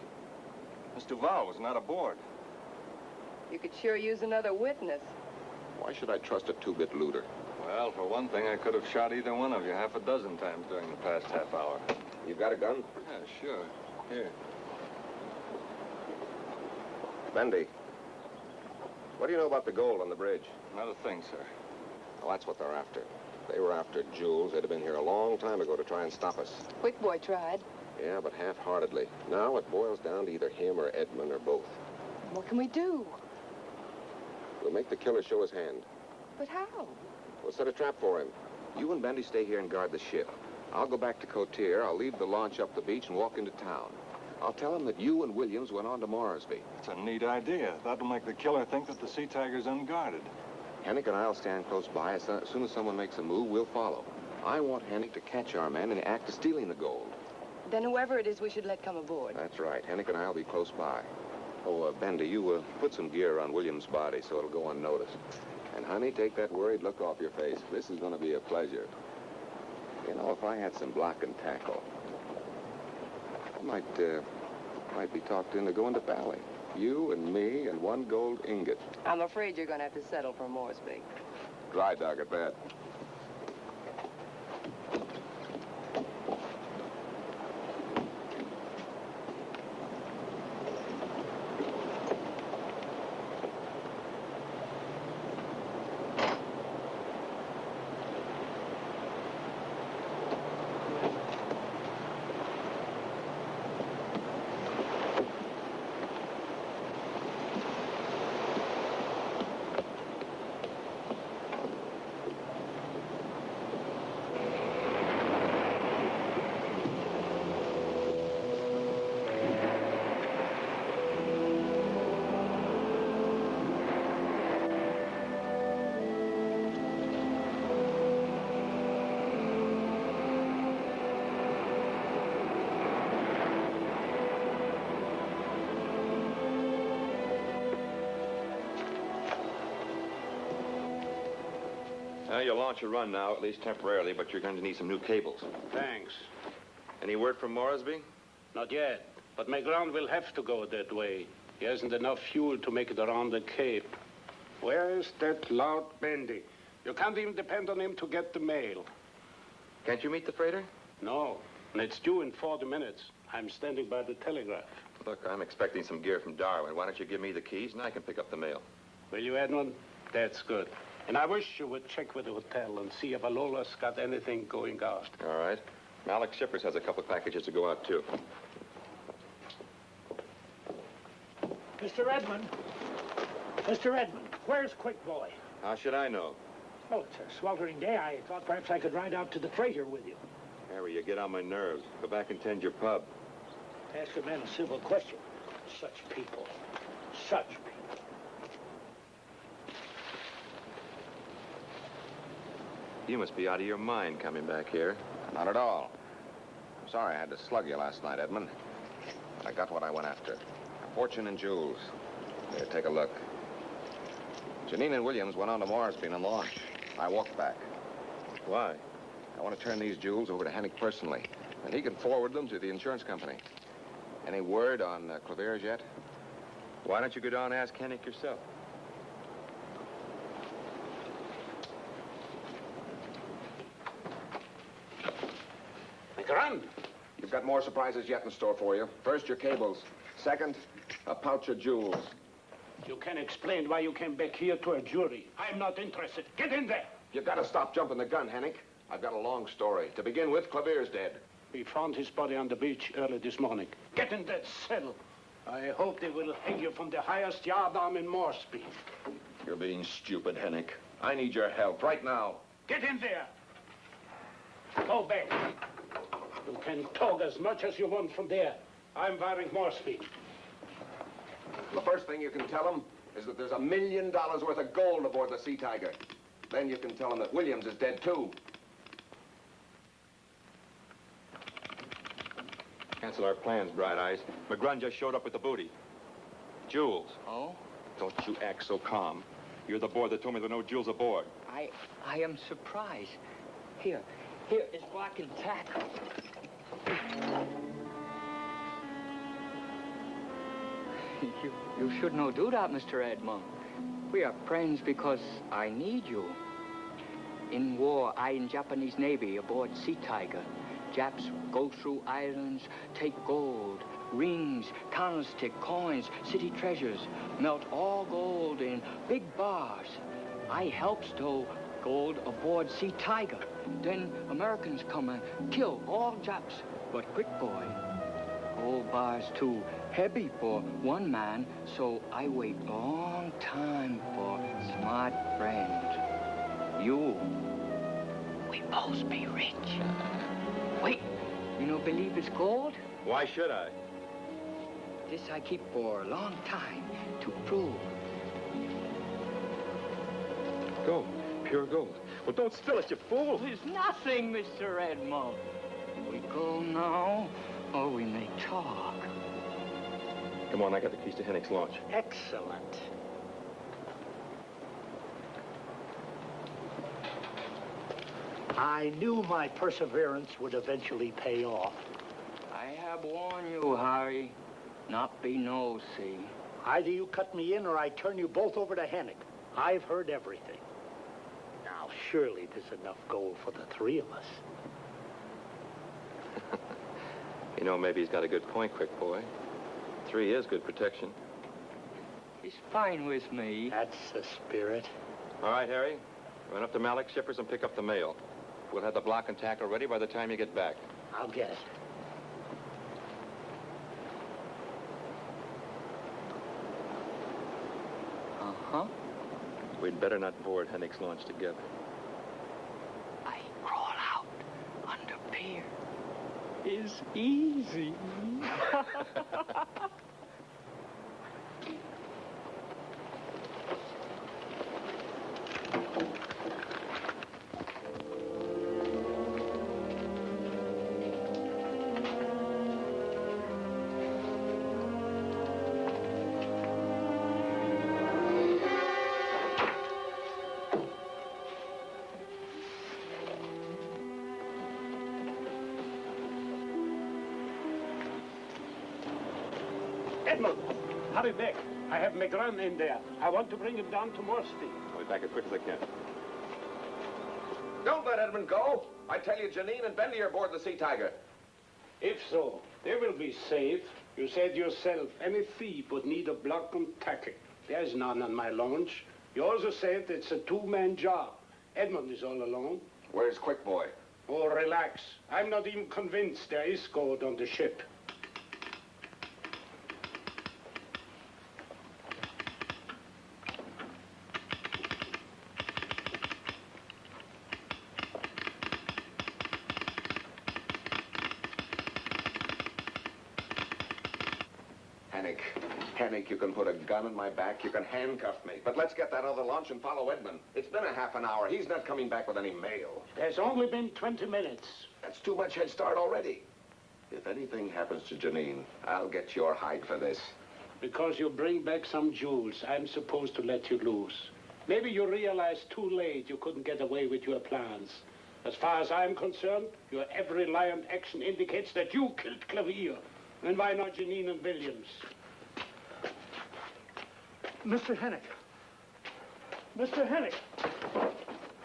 Miss Duval was not aboard. You could sure use another witness. Why should I trust a 2-bit looter? Well, for one thing, I could have shot either one of you half a dozen times during the past half hour. You've got a gun? Yeah, sure. Here. Bendy, what do you know about the gold on the bridge? Not a thing, sir. Well, that's what they're after. They were after jewels. They'd have been here a long time ago to try and stop us. Quick Boy tried. Yeah, but half-heartedly. Now it boils down to either him or Edmund or both. What can we do? We'll make the killer show his hand. But how? We'll set a trap for him. You and Bendy stay here and guard the ship. I'll go back to Cotier. I'll leave the launch up the beach and walk into town. I'll tell him that you and Williams went on to Moresby. It's a neat idea. That'll make the killer think that the Sea Tiger's unguarded. Hennick and I'll stand close by. As soon as someone makes a move, we'll follow. I want Hennick to catch our man in the act of stealing the gold. Then whoever it is, we should let come aboard. That's right. Hennick and I'll be close by. Oh, Bendy, you put some gear on Williams' body so it'll go unnoticed. And, honey, take that worried look off your face. This is going to be a pleasure. You know, if I had some block and tackle, I might be talked into going to Bally. You and me and one gold ingot. I'm afraid you're going to have to settle for Moresby. Dry dog at that. You'll launch a run now, at least temporarily, but you're going to need some new cables. Thanks. Any word from Moresby? Not yet, but my ground will have to go that way. He hasn't enough fuel to make it around the Cape. Where's that loud Bendy? You can't even depend on him to get the mail. Can't you meet the freighter? No, and it's due in 40 minutes. I'm standing by the telegraph. Look, I'm expecting some gear from Darwin. Why don't you give me the keys and I can pick up the mail? Will you, Edmund? That's good. And I wish you would check with the hotel and see if Alola's got anything going out. All right. Malik Shippers has a couple packages to go out, too. Mr. Edmund. Mr. Edmund, where's Quick Boy? How should I know? Oh, it's a sweltering day. I thought perhaps I could ride out to the freighter with you. Harry, you get on my nerves. Go back and tend your pub. Ask a man a civil question. Such people. Such people. You must be out of your mind coming back here. Not at all. I'm sorry I had to slug you last night, Edmund. But I got what I went after. A fortune in jewels. Here, take a look. Janine and Williams went on to Moresby in a launch. I walked back. Why? I want to turn these jewels over to Hennick personally, and he can forward them to the insurance company. Any word on Claveres yet? Why don't you go down and ask Hennick yourself? Run. You've got more surprises yet in store for you. First, your cables. Second, a pouch of jewels. You can explain why you came back here to a jury. I'm not interested. Get in there. You've got to stop jumping the gun, Hennick. I've got a long story. To begin with, Clavere's dead. We found his body on the beach early this morning. Get in that cell. I hope they will hang you from the highest yardarm in Moresby. You're being stupid, Hennick. I need your help right now. Get in there. Go back. You can talk as much as you want from there. I'm wiring Moresby. The first thing you can tell him is that there's $1 million worth of gold aboard the Sea Tiger. Then you can tell him that Williams is dead, too. Cancel our plans, Bright Eyes. McGrun just showed up with the booty. Jewels. Oh? Don't you act so calm. You're the boy that told me there were no jewels aboard. I am surprised. Here is block and tackle. You should not do that, Mr. Edmund. We are friends because I need you. In war, I in Japanese Navy aboard Sea Tiger. Japs go through islands, take gold, rings, candlestick, coins, city treasures, melt all gold in big bars. I help stow gold aboard Sea Tiger. Then Americans come and kill all Japs. But Quick Boy, gold bars too heavy for one man, so I wait long time for smart friend. You. We both be rich. Wait, you don't believe it's gold? Why should I? This I keep for a long time to prove. Gold, pure gold. Well, don't spill it, you fool. There's nothing, Mr. Edmund. We go now, or we may talk. Come on, I got the keys to Hennick's launch. Excellent. I knew my perseverance would eventually pay off. I have warned you, Harry. Not be nosy. Either you cut me in or I turn you both over to Hennick. I've heard everything. Now, surely there's enough gold for the three of us. You know, maybe he's got a good point, quick boy. 3 is good protection. It's fine with me. That's the spirit. All right, Harry. Run up to Malik Shippers and pick up the mail. We'll have the block and tackle ready by the time you get back. I'll get it. Uh-huh. We'd better not board Hennick's launch together. I crawl out under pier. It's easy. Edmund, hurry back. I have McGrun in there. I want to bring him down to Morse Street. I'll be back as quick as I can. Don't let Edmund go. I tell you, Janine and Bendy are aboard the Sea Tiger. If so, they will be safe. You said yourself, any thief would need a block and tackle. There's none on my launch. You also said it's a two-man job. Edmund is all alone. Where's Quick Boy? Oh, relax. I'm not even convinced there is gold on the ship. Hennick, you can put a gun in my back, you can handcuff me. But let's get that other launch and follow Edmund. It's been a half an hour. He's not coming back with any mail. There's only been 20 minutes. That's too much head start already. If anything happens to Janine, I'll get your hide for this. Because you bring back some jewels, I'm supposed to let you loose. Maybe you realize too late you couldn't get away with your plans. As far as I'm concerned, your every lion action indicates that you killed Clavier. And why not Janine and Williams? Mr. Hennick. Mr. Hennick.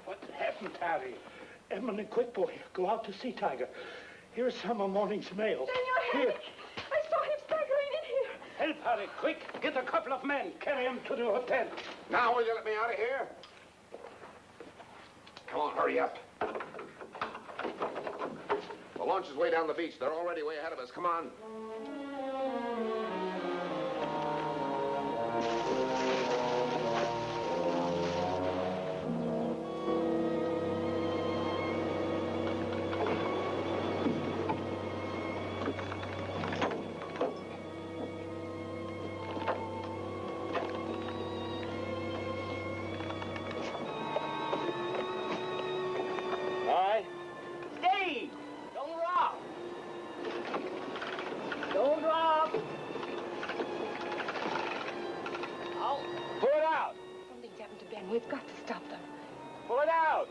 What happened, Harry? Edmund and Quick Boy go out to Sea Tiger. Here's some of morning's mail. Senor Hennick, I saw him staggering in here. Help, Harry, quick. Get a couple of men. Carry him to the hotel. Now will you let me out of here? Come on, hurry up. The launch is way down the beach. They're already way ahead of us. Come on. We've got to stop them. Pull it out.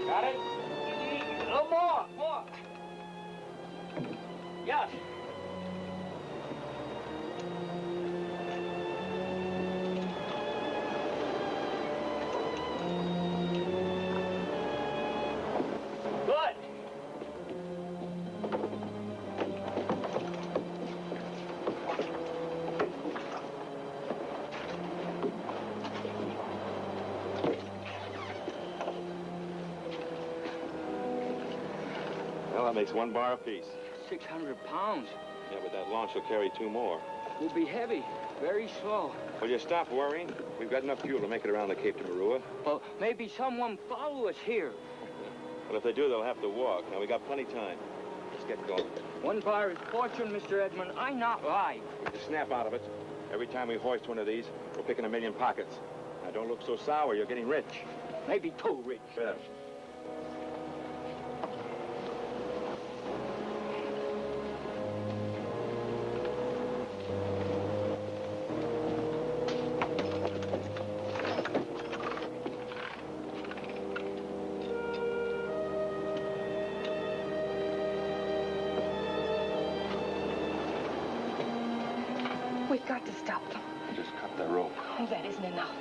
Got it? Oh, more. Yes. Well, that makes 1 bar apiece. 600 pounds. Yeah, but that launch will carry 2 more. Will be heavy, very slow. Will you stop worrying? We've got enough fuel to make it around the Cape to Marua. Well, maybe someone follow us here. Well, if they do, they'll have to walk. Now, we got plenty of time. Let's get going. 1 bar is fortune, Mr. Edmund. I not lie. Just snap out of it. Every time we hoist one of these, we're picking 1,000,000 pockets. Now, don't look so sour. You're getting rich. Maybe too rich. Yes. got to stop them. Just cut the rope. Oh, that isn't enough.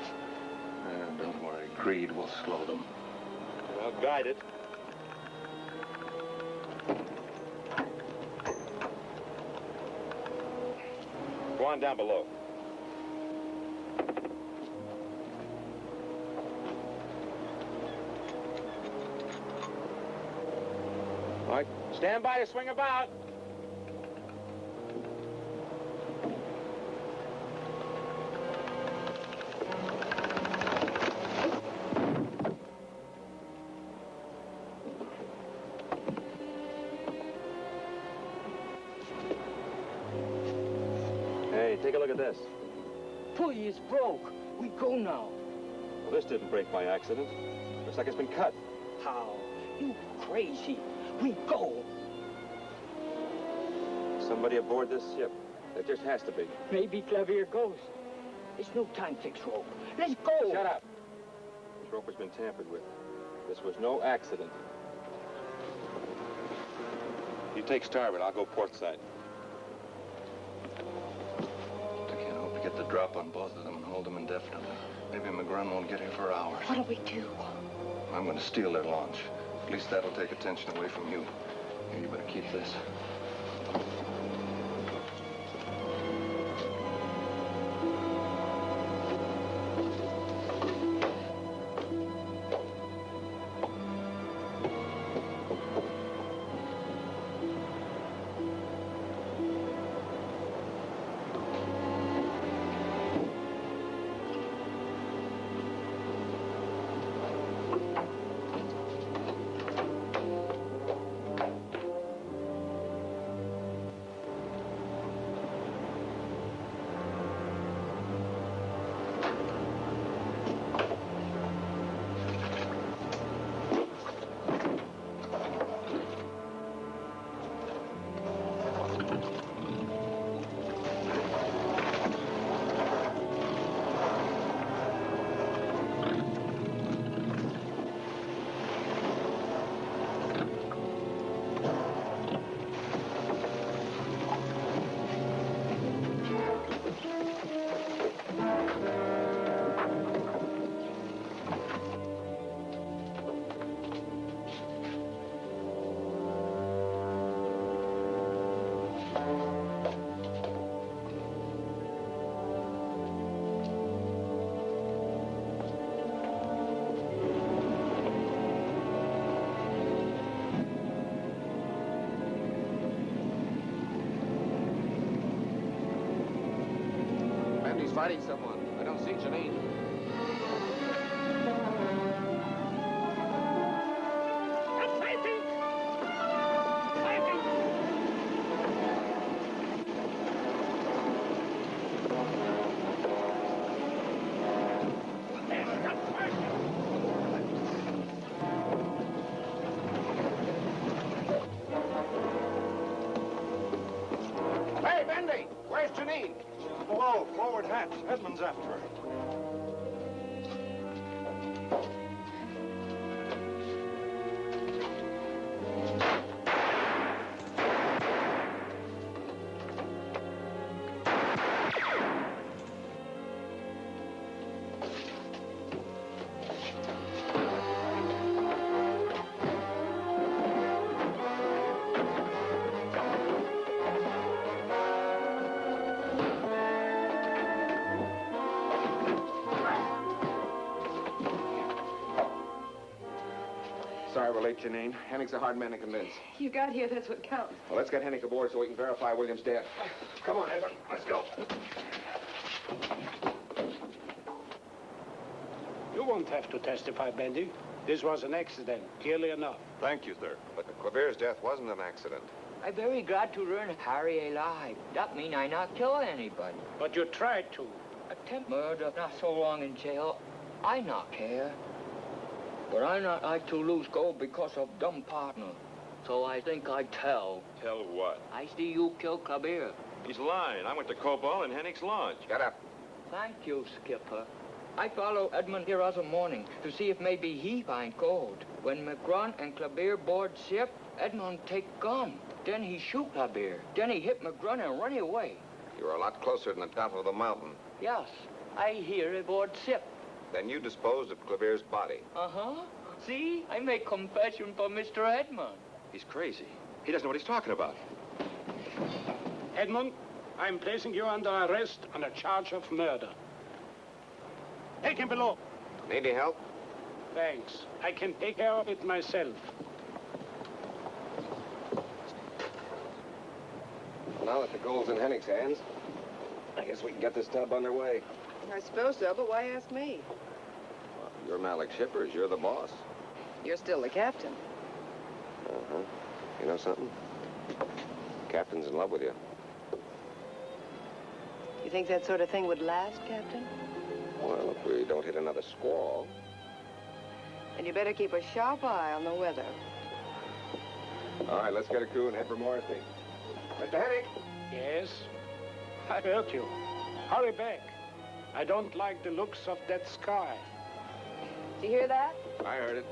Don't worry. Greed will slow them. Well, guide it. Go on down below. All right, stand by to swing about. Hey, take a look at this. Pulley is broke. We go now. Well, this didn't break by accident. Looks like it's been cut. How? You crazy. We go. Somebody aboard this ship. There just has to be. Maybe Clavier goes. It's no time fix rope. Let's go. Shut up. This rope has been tampered with. This was no accident. You take starboard. I'll go port side. I can't hope to get the drop on both of them and hold them indefinitely. Maybe McGrun won't get here for hours. What'll we do? I'm going to steal their launch. At least that'll take attention away from you. Here, you better keep this. He's fighting someone. I don't see Janine. I'm fighting! Fighting! Hey, Bendy! Where's Janine? Below, forward hatch. Edmund's after her. Sorry we're late, Janine. Hennick's a hard man to convince. You got here, that's what counts. Well, let's get Hennick aboard so we can verify William's death. Come on, Edmund. Let's go. You won't have to testify, Bendy. This was an accident, clearly enough. Thank you, sir. But Clavier's death wasn't an accident. I'm very glad to learn Harry alive. That mean I not kill anybody. But you tried to. Attempt murder, not so long in jail. I not care. But I not like to lose gold because of dumb partner. So I think I tell. Tell what? I see you kill Clavier. He's lying. I went to Cobalt and Hennick's launch. Shut up. Thank you, Skipper. I follow Edmund here other morning to see if maybe he find gold. When McGrun and Clavier board ship, Edmund take gun. Then he shoot Clavier. Then he hit McGrun and run away. You're a lot closer than the top of the mountain. Yes, I hear aboard ship. Then you disposed of Clavere's body. Uh-huh. See, I make confession for Mr. Edmund. He's crazy. He doesn't know what he's talking about. Edmund, I'm placing you under arrest on a charge of murder. Take him below. Need any help? Thanks. I can take care of it myself. Now that the gold's in Hennick's hands, I guess we can get this tub underway. I suppose so, but why ask me? Well, you're Malik Shippers. You're the boss. You're still the captain. Uh-huh. You know something? Captain's in love with you. You think that sort of thing would last, Captain? Well, if we don't hit another squall. Then you better keep a sharp eye on the weather. All right, let's get a crew and head for Morrissey. Mr. Hennick! Yes? I heard you. Hurry back. I don't like the looks of that sky. Did you hear that? I heard it.